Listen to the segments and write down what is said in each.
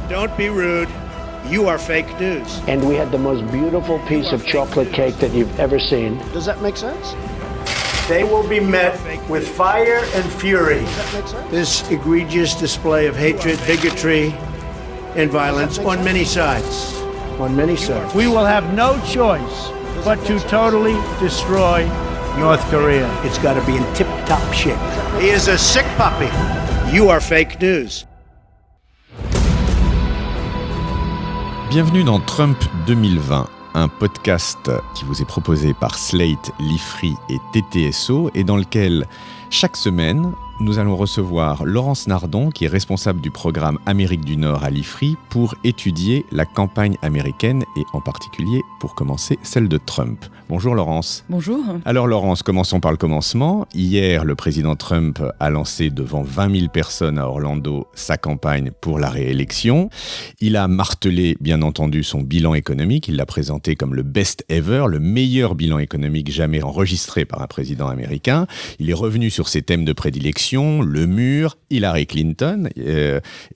Don't be rude. You are fake news. And we had the most beautiful piece of chocolate cake that you've ever seen. Does that make sense? They will be met with fire and fury. Does that make sense? This egregious display of hatred, bigotry, and violence on many sides. On many sides. We will have no choice but to totally destroy North Korea. It's got to be in tip-top shape. He is a sick puppy. You are fake news. Bienvenue dans Trump 2020, un podcast qui vous est proposé par Slate, l'IFRI et TTSO et dans lequel, chaque semaine, nous allons recevoir Laurence Nardon, qui est responsable du programme Amérique du Nord à l'IFRI, pour étudier la campagne américaine et en particulier, pour commencer, celle de Trump. Bonjour Laurence. Bonjour. Alors Laurence, commençons par le commencement. Hier, le président Trump a lancé devant 20 000 personnes à Orlando sa campagne pour la réélection. Il a martelé, bien entendu, son bilan économique. Il l'a présenté comme le best ever, le meilleur bilan économique jamais enregistré par un président américain. Il est revenu sur ses thèmes de prédilection, le mur, Hillary Clinton,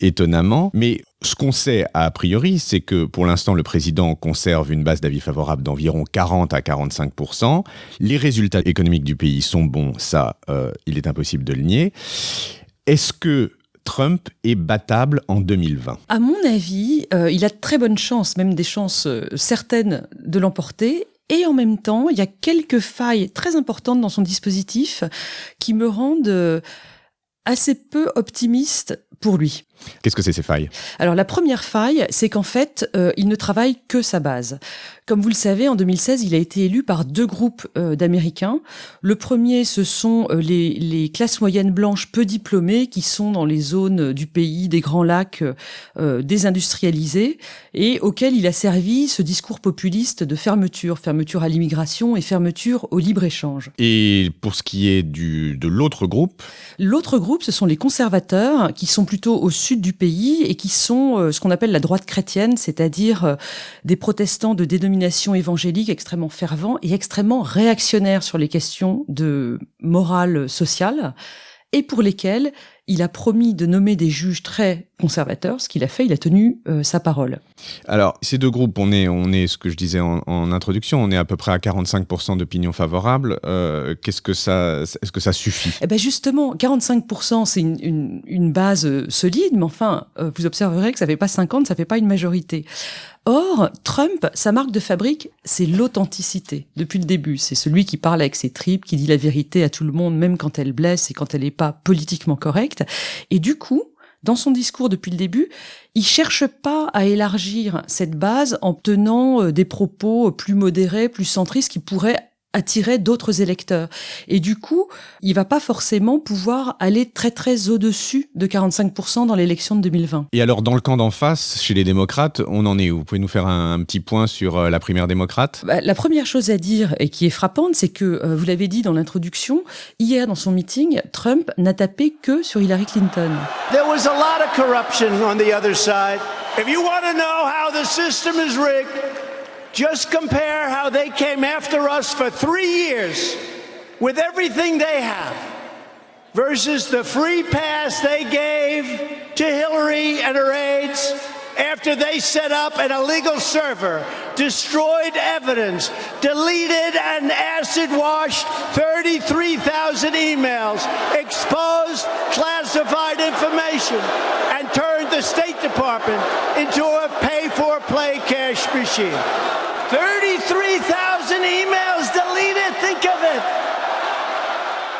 étonnamment. Mais ce qu'on sait a priori, c'est que pour l'instant, le président conserve une base d'avis favorable d'environ 40 à 45%. Les résultats économiques du pays sont bons, ça, il est impossible de le nier. Est-ce que Trump est battable en 2020 ? À mon avis, il a de très bonnes chances, même des chances certaines de l'emporter. Et en même temps, il y a quelques failles très importantes dans son dispositif qui me rendent assez peu optimiste pour lui. Qu'est-ce que c'est ces failles ? Alors la première faille, c'est qu'en fait, il ne travaille que sa base. Comme vous le savez, en 2016, il a été élu par deux groupes d'Américains. Le premier, ce sont les classes moyennes blanches peu diplômées qui sont dans les zones du pays, des Grands Lacs désindustrialisées et auxquels il a servi ce discours populiste de fermeture à l'immigration et fermeture au libre-échange. Et pour ce qui est de l'autre groupe ? L'autre groupe, ce sont les conservateurs qui sont plutôt au sud du pays et qui sont ce qu'on appelle la droite chrétienne, c'est-à-dire des protestants de dénomination évangélique extrêmement fervents et extrêmement réactionnaires sur les questions de morale sociale et pour lesquels il a promis de nommer des juges très conservateurs. Ce qu'il a fait, il a tenu sa parole. Alors, ces deux groupes, on est ce que je disais en introduction, on est à peu près à 45% d'opinion favorable. Est-ce que ça suffit ? Eh ben justement, 45%, c'est une base solide, mais enfin, vous observerez que ça fait pas 50, ça fait pas une majorité. Or, Trump, sa marque de fabrique, c'est l'authenticité. Depuis le début, c'est celui qui parle avec ses tripes, qui dit la vérité à tout le monde, même quand elle blesse et quand elle n'est pas politiquement correcte. Et du coup, dans son discours depuis le début, il cherche pas à élargir cette base en tenant des propos plus modérés, plus centristes qui pourraient attirer d'autres électeurs. Et du coup, il va pas forcément pouvoir aller très très au-dessus de 45% dans l'élection de 2020. Et alors, dans le camp d'en face, chez les démocrates, on en est où ? Vous pouvez nous faire un petit point sur la primaire démocrate ? La première chose à dire, et qui est frappante, c'est que, vous l'avez dit dans l'introduction, hier dans son meeting, Trump n'a tapé que sur Hillary Clinton. There was a lot of corruption on the other side. If you want to know how the system is rigged, just compare how they came after us for 3 years with everything they have versus the free pass they gave to Hillary and her aides after they set up an illegal server, destroyed evidence, deleted and acid-washed 33,000 emails, exposed classified information, and turned the State Department into a pay-for-play cash machine. 33,000 emails deleted, think of it!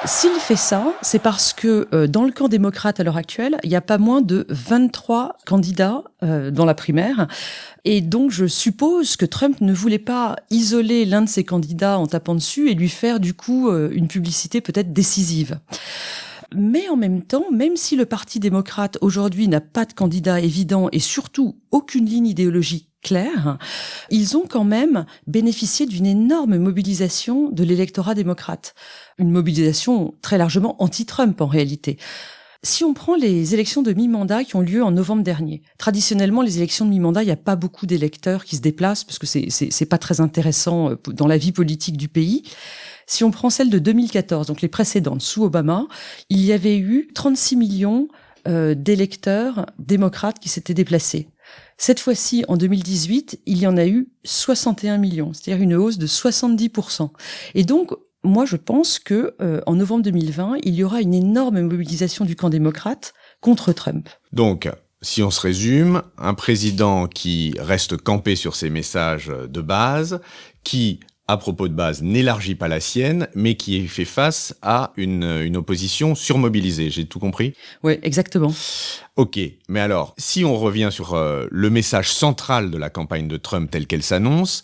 S'il fait ça, c'est parce que dans le camp démocrate à l'heure actuelle, il n'y a pas moins de 23 candidats dans la primaire. Et donc, je suppose que Trump ne voulait pas isoler l'un de ses candidats en tapant dessus et lui faire du coup une publicité peut-être décisive. Mais en même temps, même si le Parti démocrate aujourd'hui n'a pas de candidat évident et surtout aucune ligne idéologique claire, ils ont quand même bénéficié d'une énorme mobilisation de l'électorat démocrate. Une mobilisation très largement anti-Trump en réalité. Si on prend les élections de mi-mandat qui ont lieu en novembre dernier, traditionnellement, les élections de mi-mandat, il n'y a pas beaucoup d'électeurs qui se déplacent parce que c'est pas très intéressant dans la vie politique du pays. Si on prend celle de 2014, donc les précédentes, sous Obama, il y avait eu 36 millions d'électeurs démocrates qui s'étaient déplacés. Cette fois-ci, en 2018, il y en a eu 61 millions, c'est-à-dire une hausse de 70%. Et donc, moi, je pense que en novembre 2020, il y aura une énorme mobilisation du camp démocrate contre Trump. Donc, si on se résume, un président qui reste campé sur ses messages de base, qui, à propos de base, n'élargit pas la sienne, mais qui fait face à une opposition surmobilisée. J'ai tout compris ? Oui, exactement. Ok, mais alors, si on revient sur le message central de la campagne de Trump telle qu'elle s'annonce,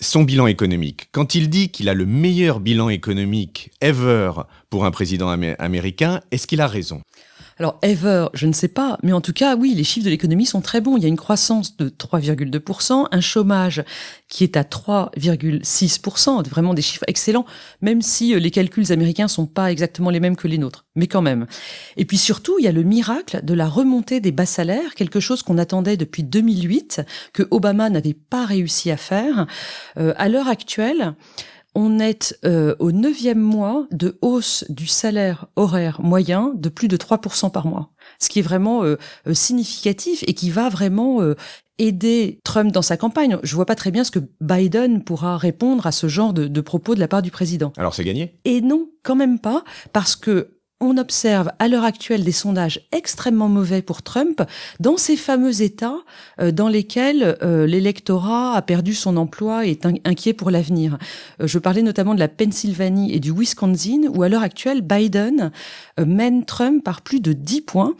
son bilan économique. Quand il dit qu'il a le meilleur bilan économique ever pour un président américain, est-ce qu'il a raison ? Alors, ever, je ne sais pas, mais en tout cas, oui, les chiffres de l'économie sont très bons. Il y a une croissance de 3,2%, un chômage qui est à 3,6%, vraiment des chiffres excellents, même si les calculs américains sont pas exactement les mêmes que les nôtres, mais quand même. Et puis surtout, il y a le miracle de la remontée des bas salaires, quelque chose qu'on attendait depuis 2008, que Obama n'avait pas réussi à faire. À l'heure actuelle, on est au 9e mois de hausse du salaire horaire moyen de plus de 3% par mois. Ce qui est vraiment significatif et qui va vraiment aider Trump dans sa campagne. Je vois pas très bien ce que Biden pourra répondre à ce genre de propos de la part du président. Alors c'est gagné ? Et non, quand même pas, parce que on observe à l'heure actuelle des sondages extrêmement mauvais pour Trump dans ces fameux États dans lesquels l'électorat a perdu son emploi et est inquiet pour l'avenir. Je parlais notamment de la Pennsylvanie et du Wisconsin où à l'heure actuelle Biden mène Trump par plus de 10 points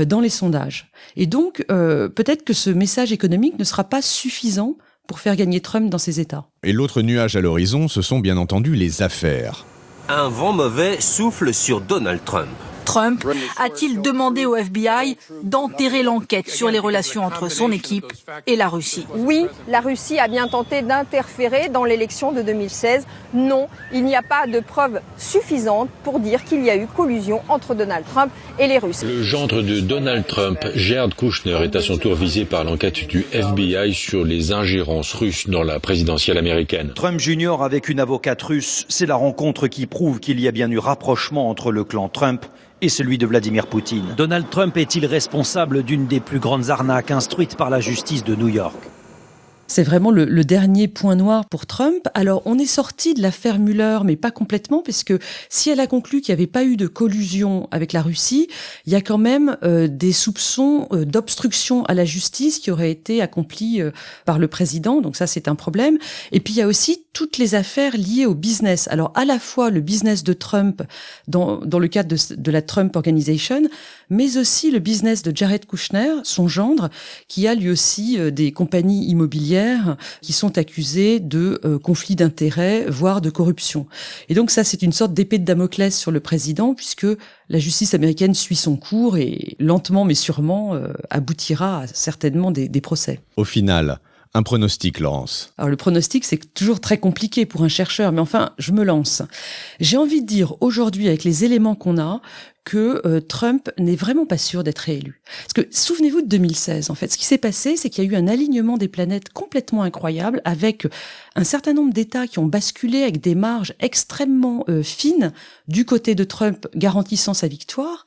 dans les sondages. Et donc peut-être que ce message économique ne sera pas suffisant pour faire gagner Trump dans ces États. Et l'autre nuage à l'horizon, ce sont bien entendu les affaires. Un vent mauvais souffle sur Donald Trump. Trump a-t-il demandé au FBI d'enterrer l'enquête sur les relations entre son équipe et la Russie ? Oui, la Russie a bien tenté d'interférer dans l'élection de 2016. Non, il n'y a pas de preuves suffisantes pour dire qu'il y a eu collusion entre Donald Trump et les Russes. Le gendre de Donald Trump, Jared Kushner, est à son tour visé par l'enquête du FBI sur les ingérences russes dans la présidentielle américaine. Trump Jr. avec une avocate russe, c'est la rencontre qui prouve qu'il y a bien eu rapprochement entre le clan Trump et celui de Vladimir Poutine. Donald Trump est-il responsable d'une des plus grandes arnaques instruites par la justice de New York ? C'est vraiment le dernier point noir pour Trump. Alors, on est sorti de l'affaire Mueller, mais pas complètement, puisque si elle a conclu qu'il n'y avait pas eu de collusion avec la Russie, il y a quand même des soupçons d'obstruction à la justice qui auraient été accomplis par le président. Donc ça, c'est un problème. Et puis, il y a aussi toutes les affaires liées au business. Alors, à la fois le business de Trump dans le cadre de la Trump Organization, mais aussi le business de Jared Kushner, son gendre, qui a lui aussi des compagnies immobilières qui sont accusées de conflits d'intérêts, voire de corruption. Et donc ça, c'est une sorte d'épée de Damoclès sur le président, puisque la justice américaine suit son cours et lentement mais sûrement aboutira à certainement des procès. Au final, un pronostic, Laurence. Alors le pronostic, c'est toujours très compliqué pour un chercheur, mais enfin, je me lance. J'ai envie de dire aujourd'hui, avec les éléments qu'on a, que Trump n'est vraiment pas sûr d'être réélu. Parce que souvenez-vous de 2016, en fait, ce qui s'est passé, c'est qu'il y a eu un alignement des planètes complètement incroyable, avec un certain nombre d'États qui ont basculé avec des marges extrêmement fines du côté de Trump, garantissant sa victoire.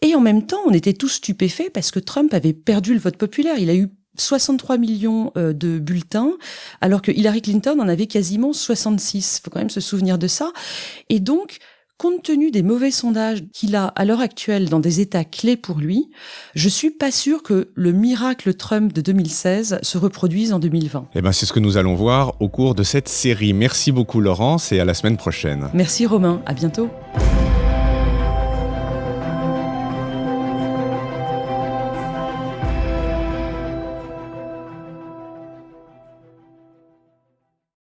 Et en même temps, on était tous stupéfaits parce que Trump avait perdu le vote populaire. Il a eu 63 millions de bulletins, alors que Hillary Clinton en avait quasiment 66. Il faut quand même se souvenir de ça. Et donc, compte tenu des mauvais sondages qu'il a à l'heure actuelle dans des États clés pour lui, je suis pas sûr que le miracle Trump de 2016 se reproduise en 2020. Eh ben, c'est ce que nous allons voir au cours de cette série. Merci beaucoup, Laurence, et à la semaine prochaine. Merci, Romain. À bientôt.